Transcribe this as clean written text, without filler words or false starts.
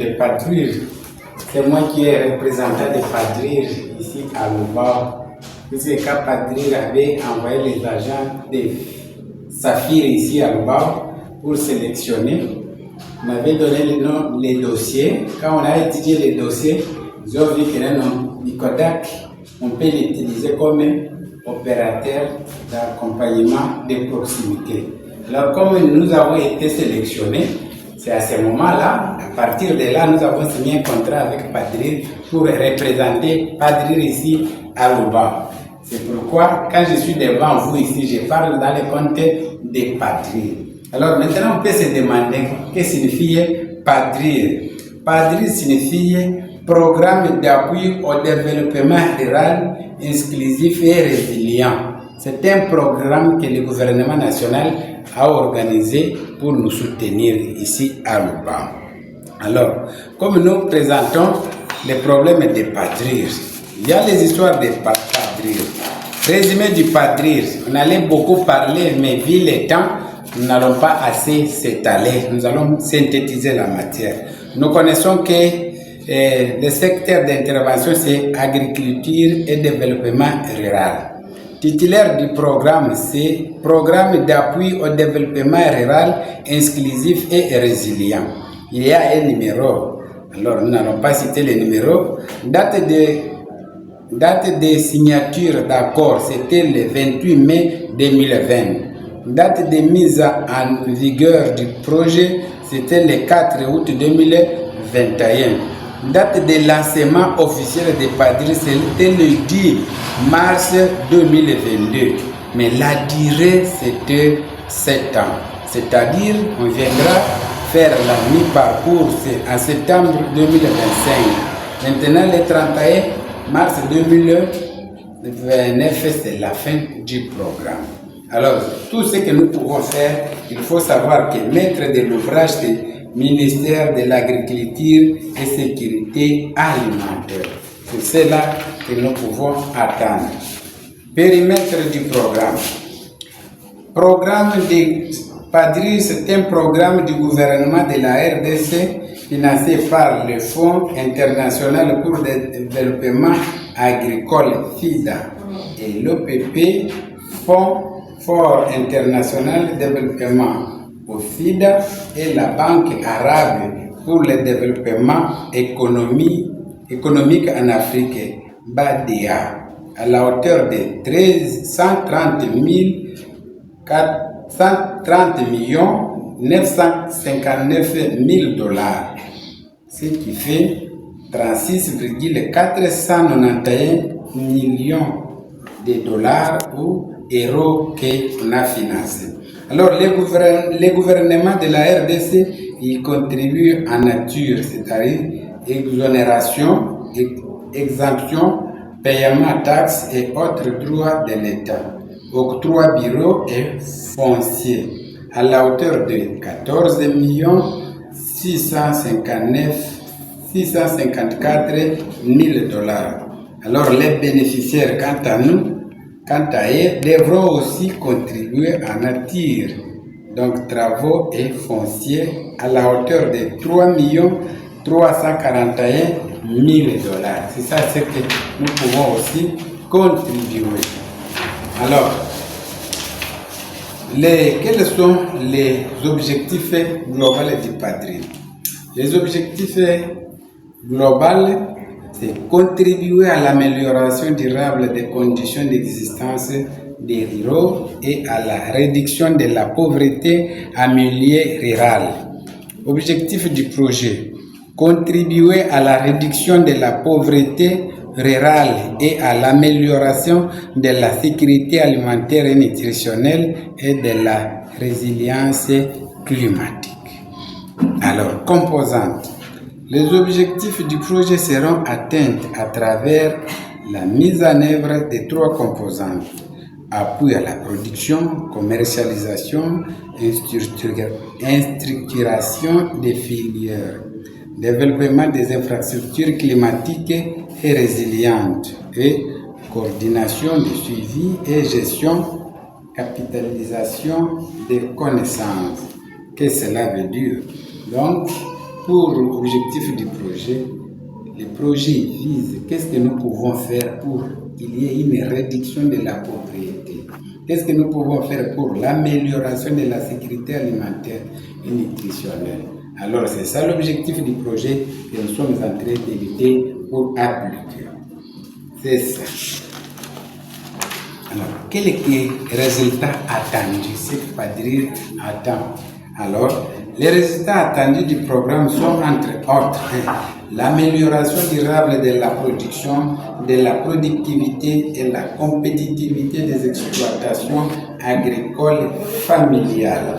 les Padrir. C'est moi qui ai représentant des Padrir ici à Lubao. Puisque quand Padrir avait envoyé les agents de Saphir ici à Lubao pour sélectionner, on avait donné les dossiers. Quand on a étudié les dossiers, ils ont vu que le Kodak, on peut l'utiliser comme opérateur d'accompagnement de proximité. Alors, comme nous avons été sélectionnés, c'est à ce moment-là, à partir de là, nous avons signé un contrat avec Padrir pour représenter Padrir ici à Lubao. C'est pourquoi, quand je suis devant vous ici, je parle dans le compte des Padrir. Alors maintenant, on peut se demander que signifie Padrir. Padrir signifie Programme d'appui au développement rural inclusif et résilient. C'est un programme que le gouvernement national a organisé pour nous soutenir ici à Lubao. Alors, comme nous présentons les problèmes des Padrir, il y a les histoires des Padrir. Résumé du Padrir, on allait beaucoup parler, mais vu le temps, nous n'allons pas assez s'étaler. Nous allons synthétiser la matière. Nous connaissons que le secteur d'intervention, c'est agriculture et développement rural. Titulaire du programme, c'est Programme d'appui au développement rural inclusif et résilient. Il y a un numéro. Alors, nous n'allons pas citer le numéro. Date de signature d'accord, c'était le 28 mai 2020. Date de mise en vigueur du projet, c'était le 4 août 2021. Date de lancement officiel des Padrir, c'était le 10 mars 2022. Mais la durée, c'était 7 ans. C'est-à-dire, on viendra faire la mi-parcours en septembre 2025. Maintenant, le 31 mars 2029, c'est la fin du programme. Alors, tout ce que nous pouvons faire, il faut savoir que maître de l'ouvrage, c'est ministère de l'Agriculture et Sécurité Alimentaire. C'est cela que nous pouvons attendre. Périmètre du programme. Programme de Padrir, c'est un programme du gouvernement de la RDC financé par le Fonds international pour le développement agricole FIDA et l'OPP, Fonds fort international de développement au FIDA et la Banque arabe pour le développement économique en Afrique, BADEA, à la hauteur de 130 959 000 dollars, ce qui fait 36,491 millions de dollars ou euros qu'on a financé. Alors, les gouvernements de la RDC, ils contribuent en nature, c'est-à-dire exonération, exemption, paiement taxes et autres droits de l'État, octroi bureau et foncier, à la hauteur de 14 654 000 dollars. Alors, les bénéficiaires, quant à eux, devront aussi contribuer en nature, donc travaux et fonciers, à la hauteur de 3 341 000 dollars. C'est ça ce que nous pouvons aussi contribuer. Alors, quels sont les objectifs globaux du Padrir? Les objectifs globaux, c'est contribuer à l'amélioration durable des conditions d'existence des ruraux et à la réduction de la pauvreté en milieu rural. Objectif du projet, contribuer à la réduction de la pauvreté rurale et à l'amélioration de la sécurité alimentaire et nutritionnelle et de la résilience climatique. Alors, composantes. Les objectifs du projet seront atteints à travers la mise en œuvre de 3 composantes. Appui à la production, commercialisation, structuration des filières, développement des infrastructures climatiques et résilientes et coordination du suivi et gestion, capitalisation des connaissances. Qu'est-ce que cela veut dire? Donc, pour l'objectif du projet, le projet vise qu'est-ce que nous pouvons faire pour qu'il y ait une réduction de la pauvreté. Qu'est-ce que nous pouvons faire pour l'amélioration de la sécurité alimentaire et nutritionnelle. Alors, c'est ça l'objectif du projet que nous sommes en train d'éviter pour appliquer. C'est ça. Alors, quel est le résultat attendu? Ce que Padrir attend. Alors, les résultats attendus du programme sont entre autres l'amélioration durable de la production, de la productivité et la compétitivité des exploitations agricoles familiales.